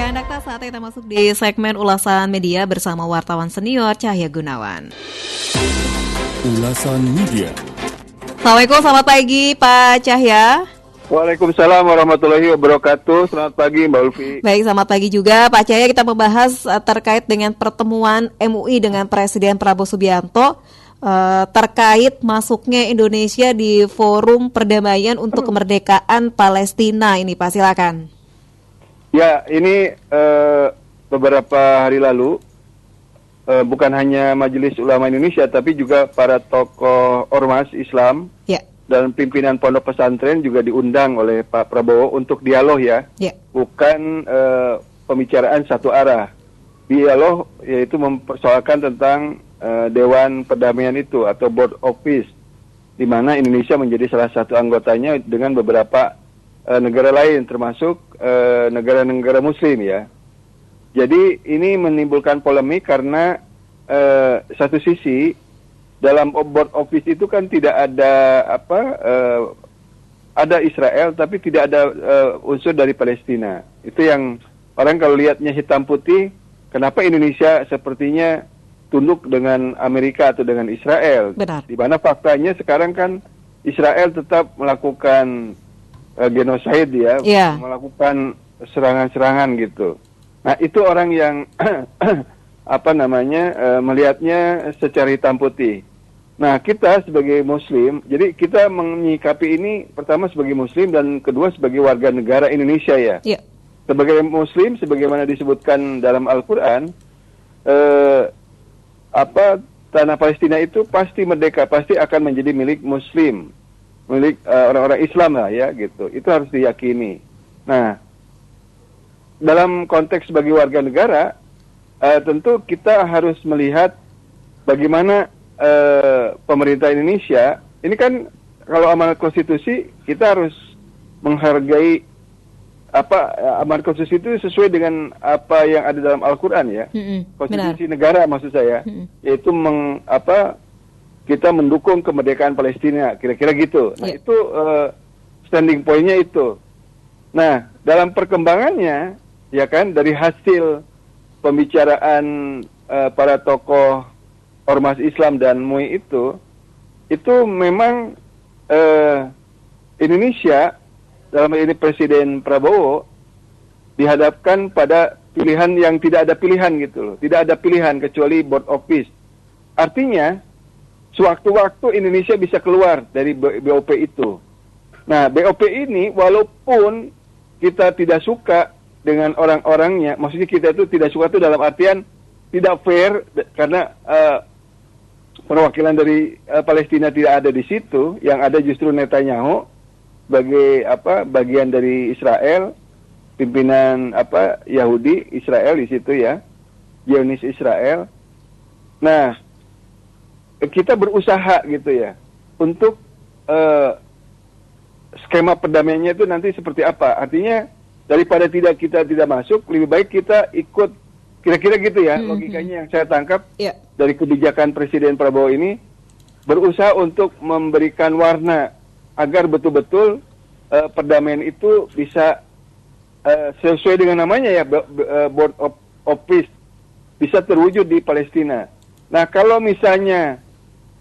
Ya, Dakta, saatnya kita masuk di segmen ulasan media bersama wartawan senior Cahya Gunawan. Ulasan media. Assalamualaikum, selamat pagi Pak Cahya. Waalaikumsalam warahmatullahi wabarakatuh. Selamat pagi Mbak Ulfi. Baik, selamat pagi juga Pak Cahya. Kita membahas terkait dengan pertemuan MUI dengan Presiden Prabowo Subianto terkait masuknya Indonesia di Forum Perdamaian untuk Kemerdekaan Palestina ini, Pak, silakan. Ya, ini beberapa hari lalu bukan hanya Majelis Ulama Indonesia tapi juga para tokoh ormas Islam dan pimpinan pondok pesantren juga diundang oleh Pak Prabowo untuk dialog ya. Bukan pembicaraan satu arah. Dialog yaitu mempersoalkan tentang Dewan Perdamaian itu atau Board of Peace, di mana Indonesia menjadi salah satu anggotanya dengan beberapa negara lain termasuk negara-negara Muslim ya. Jadi ini menimbulkan polemik karena satu sisi dalam Board of Peace itu kan tidak ada ada Israel tapi tidak ada unsur dari Palestina. Itu yang orang kalau lihatnya hitam putih, kenapa Indonesia sepertinya tunduk dengan Amerika atau dengan Israel. Benar. Di mana faktanya sekarang kan Israel tetap melakukan genosid ya, melakukan serangan-serangan gitu. Nah itu orang yang melihatnya secara hitam putih. Nah kita sebagai Muslim, jadi kita menyikapi ini pertama sebagai Muslim dan kedua sebagai warga negara Indonesia ya. Sebagai Muslim, sebagaimana disebutkan dalam Al-Quran, tanah Palestina itu pasti merdeka, pasti akan menjadi milik Muslim, milik orang-orang Islam lah ya gitu. Itu harus diyakini. Nah, dalam konteks sebagai warga negara, tentu kita harus melihat bagaimana pemerintah Indonesia ini kan kalau amanat konstitusi kita harus menghargai amanat konstitusi itu sesuai dengan apa yang ada dalam Al-Quran ya. Konstitusi negara maksud saya, yaitu kita mendukung kemerdekaan Palestina, kira-kira gitu. Nah itu standing point-nya itu. Nah dalam perkembangannya ya kan dari hasil pembicaraan para tokoh ormas Islam dan MUI itu memang Indonesia dalam ini Presiden Prabowo dihadapkan pada pilihan yang tidak ada pilihan gitu loh. Tidak ada pilihan kecuali Board of Peace. Artinya, sewaktu-waktu Indonesia bisa keluar dari BOP itu. Nah, BOP ini walaupun kita tidak suka dengan orang-orangnya, maksudnya kita itu tidak suka itu dalam artian tidak fair karena perwakilan dari Palestina tidak ada di situ, yang ada justru Netanyahu sebagai bagian dari Israel, pimpinan Yahudi Israel di situ ya, Zionis Israel. Nah, kita berusaha gitu ya untuk skema perdamaiannya itu nanti seperti apa. Artinya daripada kita tidak masuk, lebih baik kita ikut, kira-kira gitu ya logikanya yang saya tangkap dari kebijakan Presiden Prabowo ini, berusaha untuk memberikan warna agar betul-betul perdamaian itu bisa sesuai dengan namanya ya, Board of Peace, bisa terwujud di Palestina. Nah kalau misalnya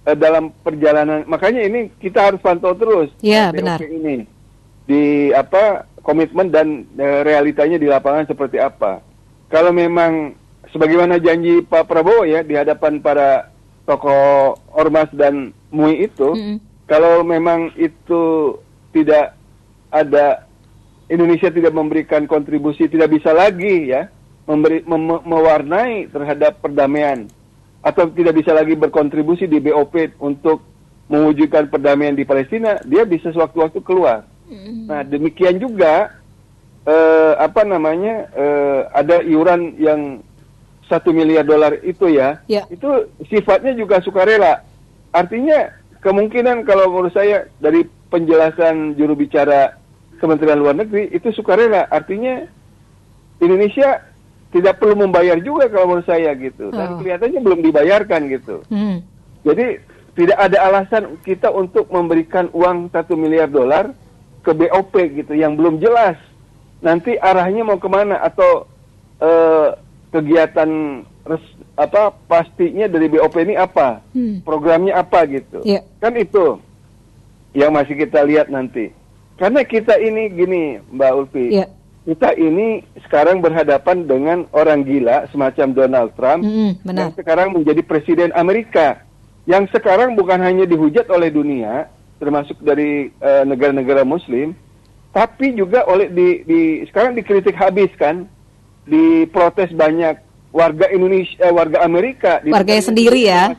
dalam perjalanan, makanya ini kita harus pantau terus benar. Ini di komitmen dan realitanya di lapangan seperti apa. Kalau memang sebagaimana janji Pak Prabowo ya di hadapan para tokoh ormas dan MUI itu, kalau memang itu tidak ada, Indonesia tidak memberikan kontribusi, tidak bisa lagi ya mewarnai terhadap perdamaian, atau tidak bisa lagi berkontribusi di BOP untuk mewujudkan perdamaian di Palestina, dia bisa sewaktu-waktu keluar. Nah demikian juga ada iuran yang $1 miliar itu ya, itu sifatnya juga sukarela. Artinya kemungkinan kalau menurut saya dari penjelasan juru bicara Kementerian Luar Negeri itu sukarela. Artinya Indonesia tidak perlu membayar juga kalau menurut saya gitu. Dan kelihatannya belum dibayarkan gitu. Jadi tidak ada alasan kita untuk memberikan uang $1 miliar ke BOP gitu yang belum jelas nanti arahnya mau kemana, atau kegiatan pastinya dari BOP ini apa, programnya apa gitu. Yeah. Kan itu yang masih kita lihat nanti. Karena kita ini gini, Mbak Ulfi, kita ini sekarang berhadapan dengan orang gila semacam Donald Trump benar. yang sekarang menjadi presiden Amerika, yang sekarang bukan hanya dihujat oleh dunia, termasuk dari negara-negara Muslim, tapi juga oleh sekarang dikritik habis kan, diprotes banyak warga Indonesia, warga Amerika, warganya sendiri ya.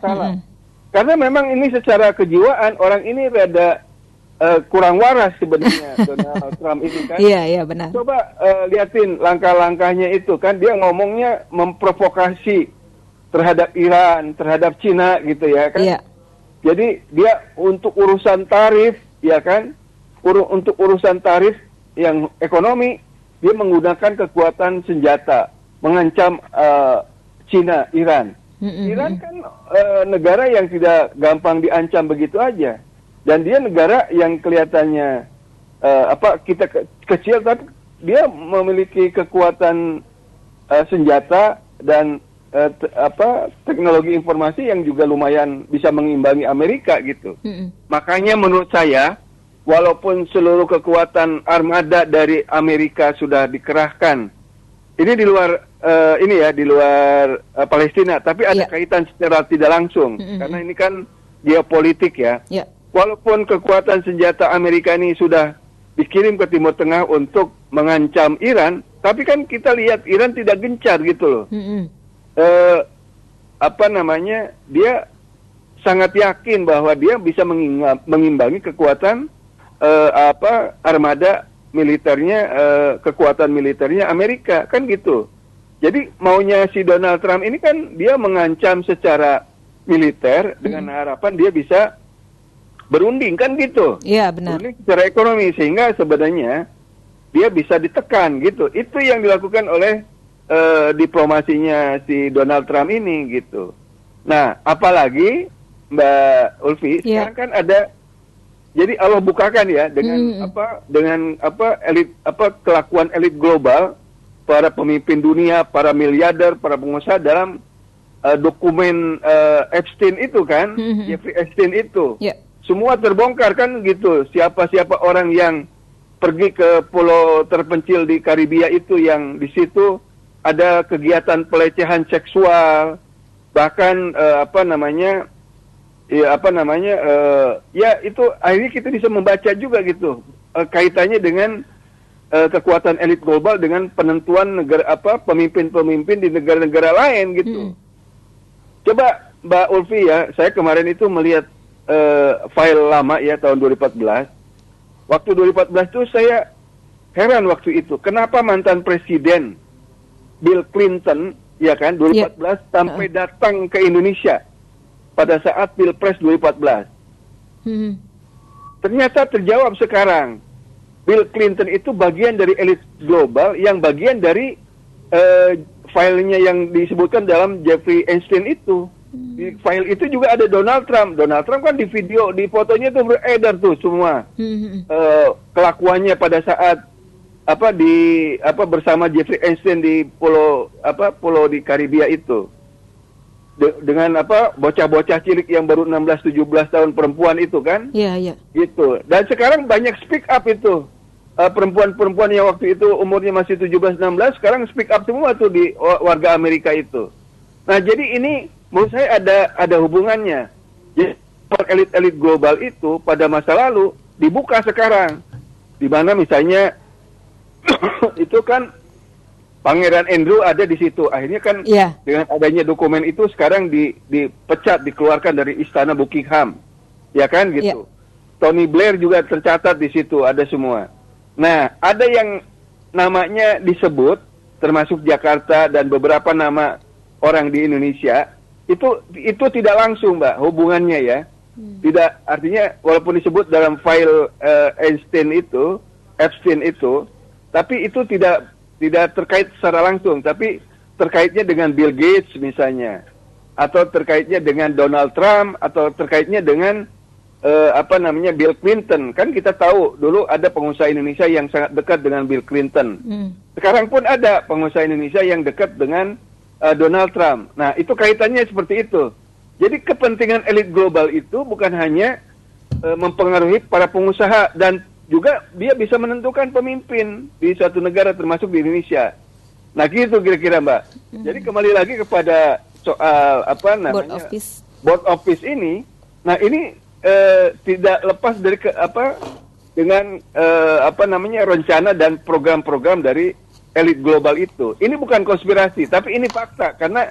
Karena memang ini secara kejiwaan orang ini rada kurang waras sebenarnya Donald Trump ini kan. Iya benar. Coba liatin langkah-langkahnya itu kan, dia ngomongnya memprovokasi terhadap Iran, terhadap Cina gitu ya kan. Iya. Jadi dia untuk urusan tarif ya kan, untuk urusan tarif yang ekonomi dia menggunakan kekuatan senjata, mengancam Cina, Iran. Iran kan negara yang tidak gampang diancam begitu aja. Dan dia negara yang kelihatannya kita kecil, tapi dia memiliki kekuatan senjata dan teknologi informasi yang juga lumayan bisa mengimbangi Amerika gitu. Makanya menurut saya, walaupun seluruh kekuatan armada dari Amerika sudah dikerahkan, ini di luar di luar Palestina, tapi ada kaitan secara tidak langsung karena ini kan geopolitik ya. Walaupun kekuatan senjata Amerika ini sudah dikirim ke Timur Tengah untuk mengancam Iran, tapi kan kita lihat Iran tidak gencar gitu loh. Dia sangat yakin bahwa dia bisa mengimbangi kekuatan armada militernya, kekuatan militernya Amerika, kan gitu. Jadi maunya si Donald Trump ini kan dia mengancam secara militer dengan harapan dia bisa berunding, kan gitu. Iya, benar. Berunding secara ekonomi, sehingga sebenarnya dia bisa ditekan gitu. Itu yang dilakukan oleh diplomasinya si Donald Trump ini gitu. Nah, apalagi Mbak Ulfi, sekarang kan ada, jadi Allah bukakan ya dengan kelakuan elit global, para pemimpin dunia, para miliarder, para pengusaha dalam dokumen Epstein itu kan, Jeffrey Epstein itu. Semua terbongkar kan gitu. Siapa-siapa orang yang pergi ke pulau terpencil di Karibia itu, yang di situ ada kegiatan pelecehan seksual, bahkan itu akhirnya kita bisa membaca juga gitu kaitannya dengan kekuatan elit global dengan penentuan negara pemimpin-pemimpin di negara-negara lain gitu. Coba Mbak Ulfi ya, saya kemarin itu melihat file lama ya tahun 2014. Waktu 2014 itu saya heran waktu itu, kenapa mantan presiden Bill Clinton ya kan 2014 sampai datang ke Indonesia pada saat Pilpres 2014. Ternyata terjawab sekarang. Bill Clinton itu bagian dari elit global yang bagian dari filenya yang disebutkan dalam Jeffrey Epstein itu. Di file itu juga ada Donald Trump. Donald Trump kan di video, di fotonya itu beredar tuh semua kelakuannya pada saat bersama Jeffrey Epstein di pulau di Karibia itu. Dengan bocah-bocah cilik yang baru 16-17 tahun perempuan itu kan. Iya. Gitu. Dan sekarang banyak speak up itu. Perempuan-perempuan yang waktu itu umurnya masih 17-16 sekarang speak up semua tuh di warga Amerika itu. Nah, jadi ini menurut saya ada hubungannya. Jadi elit-elit global itu pada masa lalu dibuka sekarang. Di mana misalnya itu kan Pangeran Andrew ada di situ. Akhirnya kan dengan adanya dokumen itu sekarang dipecat, dikeluarkan dari istana Buckingham. Ya kan gitu. Tony Blair juga tercatat di situ, ada semua. Nah, ada yang namanya disebut termasuk Jakarta dan beberapa nama orang di Indonesia. Itu tidak langsung, Mbak, hubungannya ya. Tidak, artinya walaupun disebut dalam file Epstein itu, tapi itu tidak terkait secara langsung, tapi terkaitnya dengan Bill Gates misalnya, atau terkaitnya dengan Donald Trump, atau terkaitnya dengan Bill Clinton. Kan kita tahu dulu ada pengusaha Indonesia yang sangat dekat dengan Bill Clinton. Sekarang pun ada pengusaha Indonesia yang dekat dengan Donald Trump. Nah, itu kaitannya seperti itu. Jadi kepentingan elit global itu bukan hanya mempengaruhi para pengusaha, dan juga dia bisa menentukan pemimpin di suatu negara termasuk di Indonesia. Nah, gitu kira-kira, Mbak. Jadi kembali lagi kepada soal Board of Peace ini. Nah, ini tidak lepas dari dengan rencana dan program-program dari elit global itu. Ini bukan konspirasi, tapi ini fakta, karena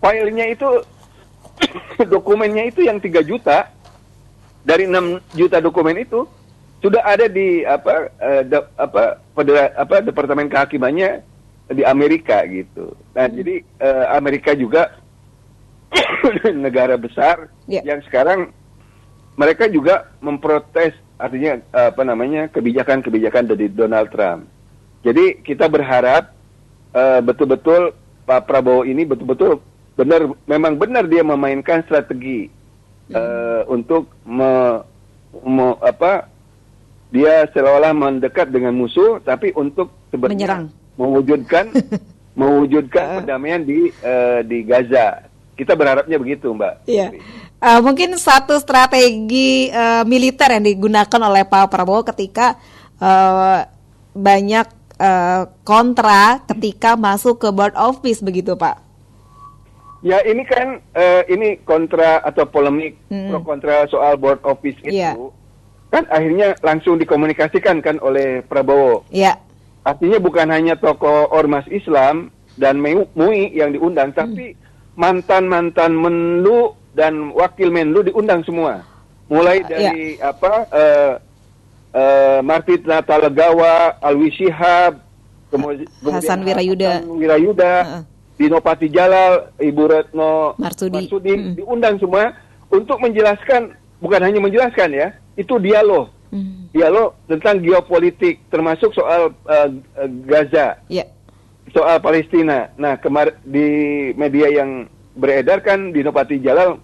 filenya itu dokumennya itu yang 3 juta dari 6 juta dokumen itu sudah ada di Departemen Kehakimannya di Amerika gitu. Nah, jadi Amerika juga negara besar yang sekarang mereka juga memprotes, artinya kebijakan-kebijakan dari Donald Trump. Jadi kita berharap betul-betul Pak Prabowo ini betul-betul memang benar dia memainkan strategi untuk dia seolah-olah mendekat dengan musuh, tapi untuk sebenarnya mewujudkan perdamaian di Gaza. Kita berharapnya begitu, Mbak. Iya. Mungkin satu strategi militer yang digunakan oleh Pak Prabowo ketika banyak kontra ketika masuk ke Board of Peace, begitu, Pak? Ya, ini kan ini kontra atau polemik pro kontra soal Board of Peace itu kan akhirnya langsung dikomunikasikan kan oleh Prabowo. Iya. Artinya bukan hanya tokoh ormas Islam dan MUI yang diundang, tapi mantan-mantan Menlu dan wakil Menlu diundang semua. Mulai dari Martit Natalegawa, Alwi Shihab, kemudian Hasan Wirayuda, Dino Patijalal, Ibu Retno Marsudi diundang semua untuk menjelaskan, bukan hanya menjelaskan ya, itu dialog tentang geopolitik, termasuk soal Gaza, soal Palestina. Nah, di media yang beredar kan Dino Patijalal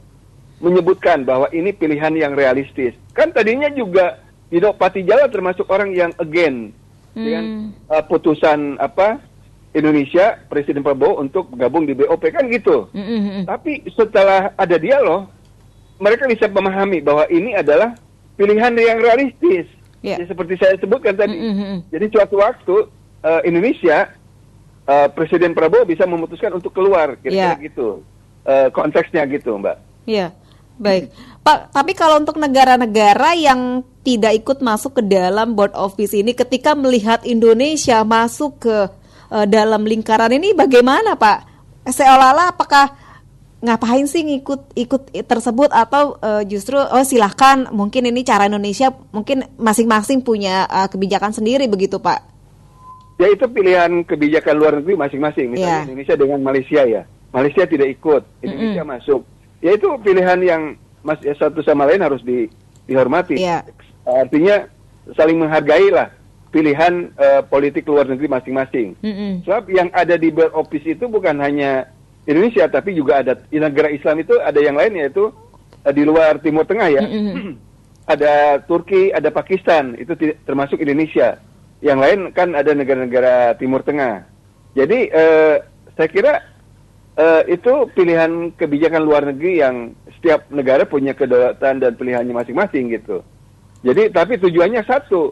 menyebutkan bahwa ini pilihan yang realistis. Kan tadinya juga Dino Patijalal termasuk orang yang against dengan putusan Indonesia, Presiden Prabowo untuk bergabung di BOP kan gitu. Tapi setelah ada dialog, mereka bisa memahami bahwa ini adalah pilihan yang realistis. Ya, seperti saya sebutkan tadi. Jadi suatu waktu Indonesia, Presiden Prabowo bisa memutuskan untuk keluar, kira-kira gitu. Konteksnya gitu, Mbak. Iya, baik. Pak, tapi kalau untuk negara-negara yang tidak ikut masuk ke dalam Board of Peace ini, ketika melihat Indonesia masuk ke dalam lingkaran ini, bagaimana, Pak? Seolah-olah apakah ngapain sih ikut tersebut, atau justru silahkan, mungkin ini cara Indonesia, mungkin masing-masing punya kebijakan sendiri, begitu, Pak? Ya, itu pilihan kebijakan luar negeri masing-masing. Misalnya Indonesia dengan Malaysia ya. Malaysia tidak ikut, Indonesia masuk. Ya, itu pilihan yang satu sama lain harus dihormati. Artinya saling menghargai lah pilihan politik luar negeri masing-masing. Sebab yang ada di Board of Peace itu bukan hanya Indonesia, tapi juga ada di negara Islam itu ada yang lain, yaitu di luar Timur Tengah ya. Ada Turki, ada Pakistan, itu termasuk Indonesia. Yang lain kan ada negara-negara Timur Tengah. Jadi saya kira itu pilihan kebijakan luar negeri yang setiap negara punya kedaulatan dan pilihannya masing-masing gitu. Jadi tapi tujuannya satu,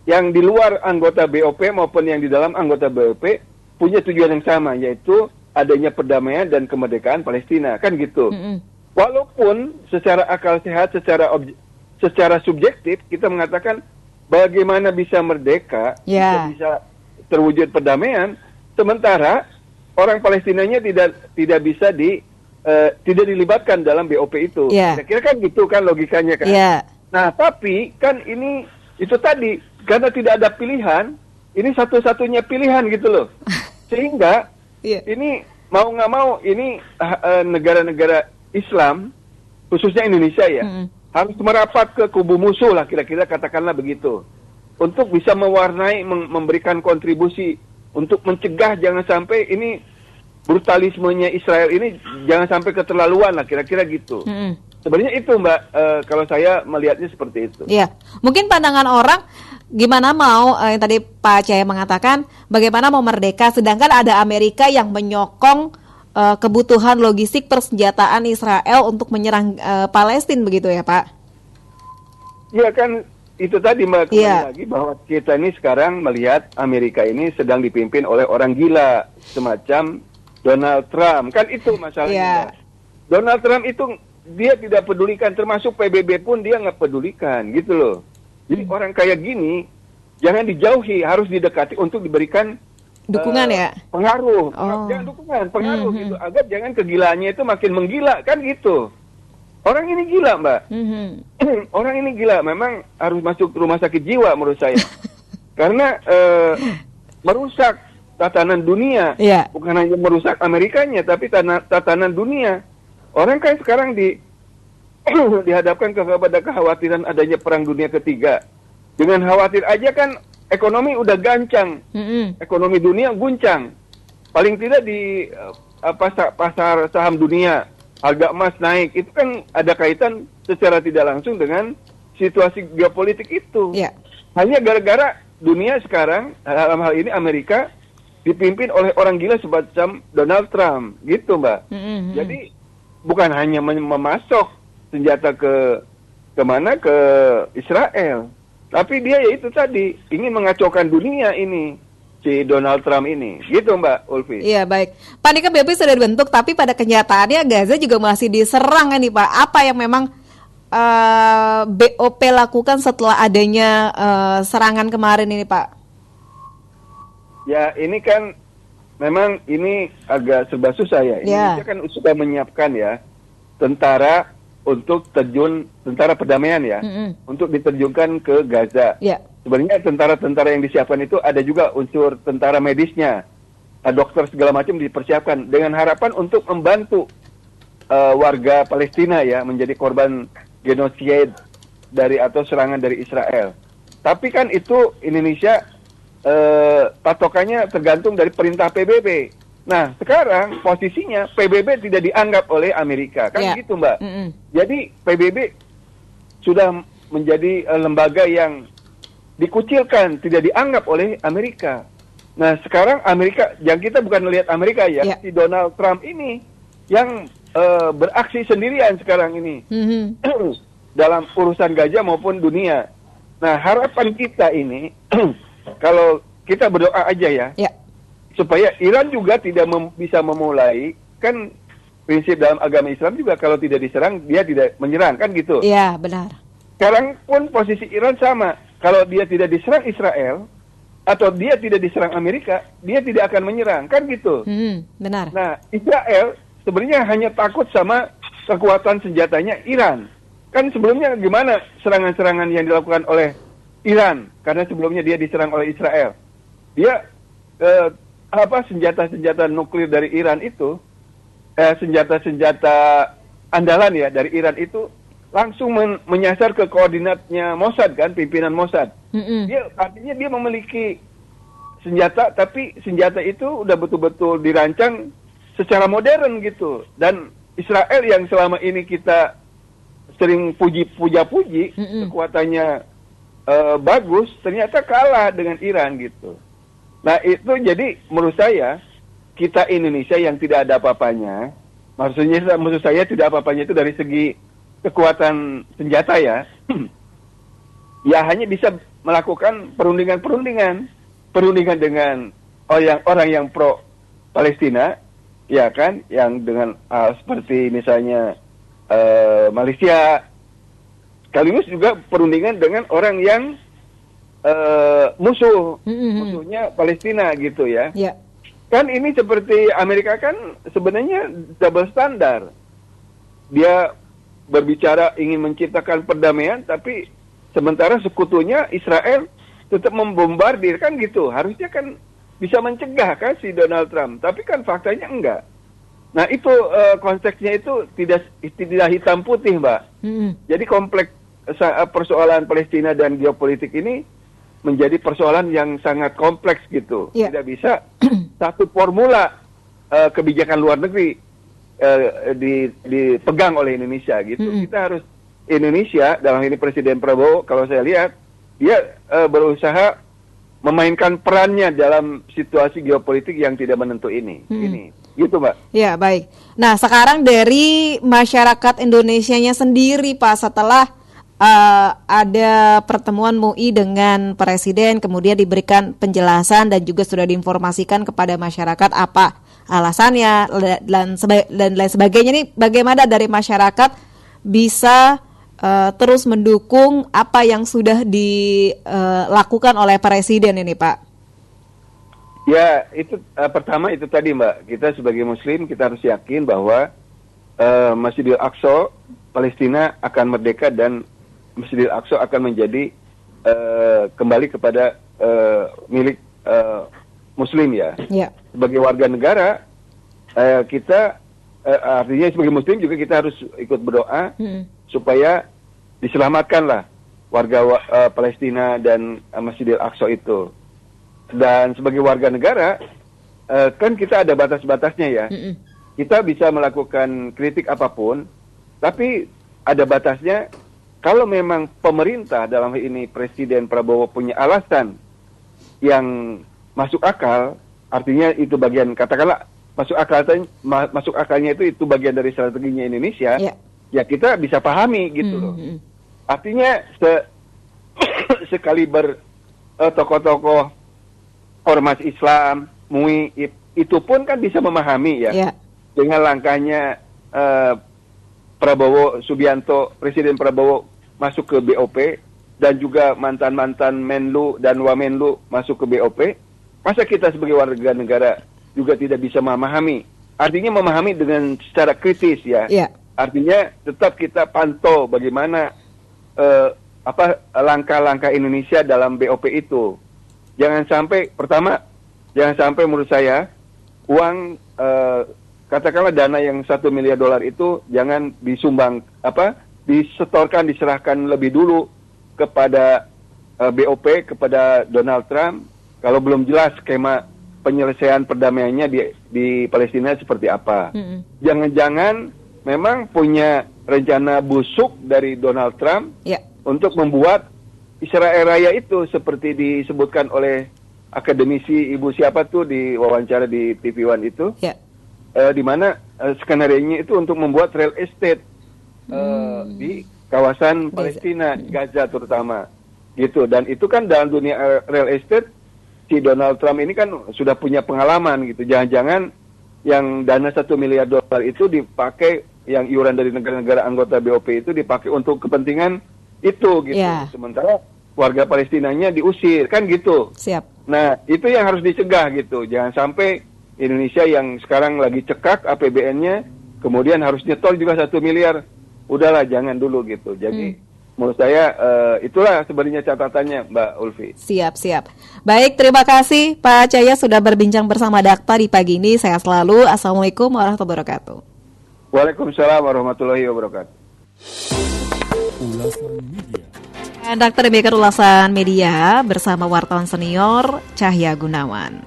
yang di luar anggota BOP maupun yang di dalam anggota BOP punya tujuan yang sama, yaitu adanya perdamaian dan kemerdekaan Palestina, kan gitu. Walaupun secara akal sehat, secara subjektif kita mengatakan bagaimana bisa merdeka, bisa terwujud perdamaian, sementara orang Palestinanya tidak bisa tidak dilibatkan dalam BOP itu. Kira-kira kan gitu kan logikanya kan. Nah, tapi kan itu tadi, karena tidak ada pilihan, ini satu-satunya pilihan gitu loh. Sehingga ini mau nggak mau, ini negara-negara Islam, khususnya Indonesia ya, harus merapat ke kubu musuh lah, kira-kira katakanlah begitu. Untuk bisa mewarnai, memberikan kontribusi, untuk mencegah jangan sampai ini brutalismenya Israel ini jangan sampai keterlaluan lah, kira-kira gitu. Sebenarnya itu Mbak, kalau saya melihatnya seperti itu. Iya, mungkin pandangan orang gimana mau yang tadi Pak Cahaya mengatakan bagaimana mau merdeka, sedangkan ada Amerika yang menyokong kebutuhan logistik persenjataan Israel untuk menyerang Palestina begitu ya Pak? Iya kan, itu tadi Mbak, kembali Iya. lagi bahwa kita ini sekarang melihat Amerika ini sedang dipimpin oleh orang gila semacam Donald Trump. Kan itu masalahnya Iya. Mbak. Donald Trump itu dia tidak pedulikan, termasuk PBB pun dia nggak pedulikan gitu loh. Jadi orang kayak gini jangan dijauhi, harus didekati untuk diberikan Dukungan ya? pengaruh. Oh. Jangan dukungan, pengaruh gitu, agar jangan kegilaannya itu makin menggila kan gitu. Orang ini gila Mbak. Orang ini gila, memang harus masuk rumah sakit jiwa menurut saya. Karena merusak tatanan dunia, Iya. bukan hanya merusak Amerikanya, tapi tatanan dunia. Orang kayak sekarang dihadapkan kepada kekhawatiran adanya perang dunia ketiga. Dengan khawatir aja kan ekonomi udah gancang, ekonomi dunia guncang. Paling tidak di pasar saham dunia, harga emas naik, itu kan ada kaitan secara tidak langsung dengan situasi geopolitik itu. Iya. Hanya gara-gara dunia sekarang, dalam hal ini Amerika, dipimpin oleh orang gila semacam Donald Trump, gitu Mbak. Jadi bukan hanya memasok senjata ke mana, ke Israel, tapi dia ya itu tadi ingin mengacaukan dunia ini, si Donald Trump ini, gitu Mbak Ulfi. Iya baik, Pak, ini kan BOP sudah dibentuk, tapi pada kenyataannya Gaza juga masih diserang nih Pak. Apa yang memang BOP lakukan setelah adanya serangan kemarin ini Pak? Ya ini kan memang ini agak serba susah ya. Indonesia kan sudah menyiapkan ya tentara untuk tentara perdamaian ya, untuk diterjunkan ke Gaza. Sebenarnya tentara-tentara yang disiapkan itu ada juga unsur tentara medisnya, dokter segala macam dipersiapkan dengan harapan untuk membantu warga Palestina ya menjadi korban genosida atau serangan dari Israel. Tapi kan itu Indonesia patokannya tergantung dari perintah PBB. Nah, sekarang posisinya PBB tidak dianggap oleh Amerika, kan gitu Mbak. Jadi PBB sudah menjadi lembaga yang dikucilkan, tidak dianggap oleh Amerika. Nah, sekarang Amerika, yang kita bukan melihat Amerika ya, si Donald Trump ini yang beraksi sendirian sekarang ini dalam urusan Gaza maupun dunia. Nah, harapan kita ini kalau kita berdoa aja ya, supaya Iran juga tidak bisa memulai, kan prinsip dalam agama Islam juga kalau tidak diserang, dia tidak menyerang, kan gitu. Iya, benar. Sekarang pun posisi Iran sama, kalau dia tidak diserang Israel, atau dia tidak diserang Amerika, dia tidak akan menyerang, kan gitu. Benar. Nah, Israel sebenarnya hanya takut sama kekuatan senjatanya Iran. Kan sebelumnya gimana serangan-serangan yang dilakukan oleh Iran, karena sebelumnya dia diserang oleh Israel. Dia senjata-senjata nuklir dari Iran itu, senjata-senjata andalan ya dari Iran itu langsung menyasar ke koordinatnya Mossad kan, pimpinan Mossad. Dia artinya dia memiliki senjata, tapi senjata itu udah betul-betul dirancang secara modern gitu. Dan Israel yang selama ini kita sering puji-puji kekuatannya bagus, ternyata kalah dengan Iran gitu. Nah itu jadi menurut saya kita Indonesia yang tidak ada apa-apanya, maksud saya tidak apa-apanya itu dari segi kekuatan senjata ya, ya hanya bisa melakukan perundingan dengan orang yang pro Palestina, ya kan, yang dengan seperti misalnya Malaysia, sekaligus juga perundingan dengan orang yang musuhnya Palestina gitu ya. Kan ini seperti Amerika kan sebenarnya double standar. Dia berbicara ingin menciptakan perdamaian, tapi sementara sekutunya Israel tetap membombardir kan gitu. Harusnya kan bisa mencegah kan si Donald Trump, tapi kan faktanya enggak. Nah itu konteksnya itu tidak hitam putih Mbak. Jadi kompleks persoalan Palestina dan geopolitik ini menjadi persoalan yang sangat kompleks gitu. Tidak bisa satu formula kebijakan luar negeri dipegang oleh Indonesia gitu. Kita harus Indonesia dalam ini Presiden Prabowo kalau saya lihat dia berusaha memainkan perannya dalam situasi geopolitik yang tidak menentu ini. Ini gitu, Mbak. Ya, baik. Nah, sekarang dari masyarakat Indonesianya sendiri, Pak, setelah ada pertemuan MUI dengan Presiden, kemudian diberikan penjelasan dan juga sudah diinformasikan kepada masyarakat apa alasannya dan lain sebagainya. Ini bagaimana dari masyarakat bisa terus mendukung apa yang sudah dilakukan oleh Presiden ini, Pak? Ya, itu pertama itu tadi, Mbak. Kita sebagai Muslim kita harus yakin bahwa Masjidil Aqsa Palestina akan merdeka dan Masjidil Aqsa akan menjadi kembali kepada milik Muslim ya. Sebagai warga negara kita artinya sebagai Muslim juga kita harus ikut berdoa supaya diselamatkanlah warga Palestina dan Masjidil Aqsa itu. Dan sebagai warga negara kan kita ada batas-batasnya ya. Kita bisa melakukan kritik apapun, tapi ada batasnya. Kalau memang pemerintah dalam hal ini Presiden Prabowo punya alasan yang masuk akal, artinya itu bagian katakanlah masuk akalnya itu bagian dari strateginya Indonesia, ya kita bisa pahami gitu loh. Artinya sekaliber tokoh-tokoh ormas Islam, MUI itu pun kan bisa memahami ya dengan langkahnya Prabowo Subianto, Presiden Prabowo masuk ke BOP dan juga mantan-mantan Menlu dan Wamenlu masuk ke BOP. Masa kita sebagai warga negara juga tidak bisa memahami? Artinya memahami dengan secara kritis ya. Artinya tetap kita pantau bagaimana langkah-langkah Indonesia dalam BOP itu. Jangan sampai menurut saya uang katakanlah dana yang $1 miliar itu jangan diserahkan lebih dulu kepada BOP, kepada Donald Trump kalau belum jelas skema penyelesaian perdamaiannya di Palestina seperti apa. Jangan-jangan memang punya rencana busuk dari Donald Trump untuk membuat Israel Raya itu seperti disebutkan oleh akademisi ibu siapa tuh di wawancara di TV One itu, di mana skenario-nya itu untuk membuat real estate di kawasan Palestina, Gaza terutama, gitu. Dan itu kan dalam dunia real estate si Donald Trump ini kan sudah punya pengalaman gitu. Jangan-jangan yang dana $1 miliar itu dipakai, yang iuran dari negara-negara anggota BOP itu dipakai untuk kepentingan itu gitu. Sementara warga Palestinanya diusir kan gitu. Nah, itu yang harus dicegah gitu. Jangan sampai Indonesia yang sekarang lagi cekak APBN-nya kemudian harus nyetor juga $1 miliar. Udahlah, jangan dulu gitu. Jadi menurut saya itulah sebenarnya catatannya, Mbak Ulfi. Siap. Baik, terima kasih Pak Cahya sudah berbincang bersama Dakta di pagi ini. Sehat selalu. Assalamualaikum warahmatullahi wabarakatuh. Waalaikumsalam warahmatullahi wabarakatuh. Ulasan Media. Dakta demikian ulasan media bersama wartawan senior Cahya Gunawan.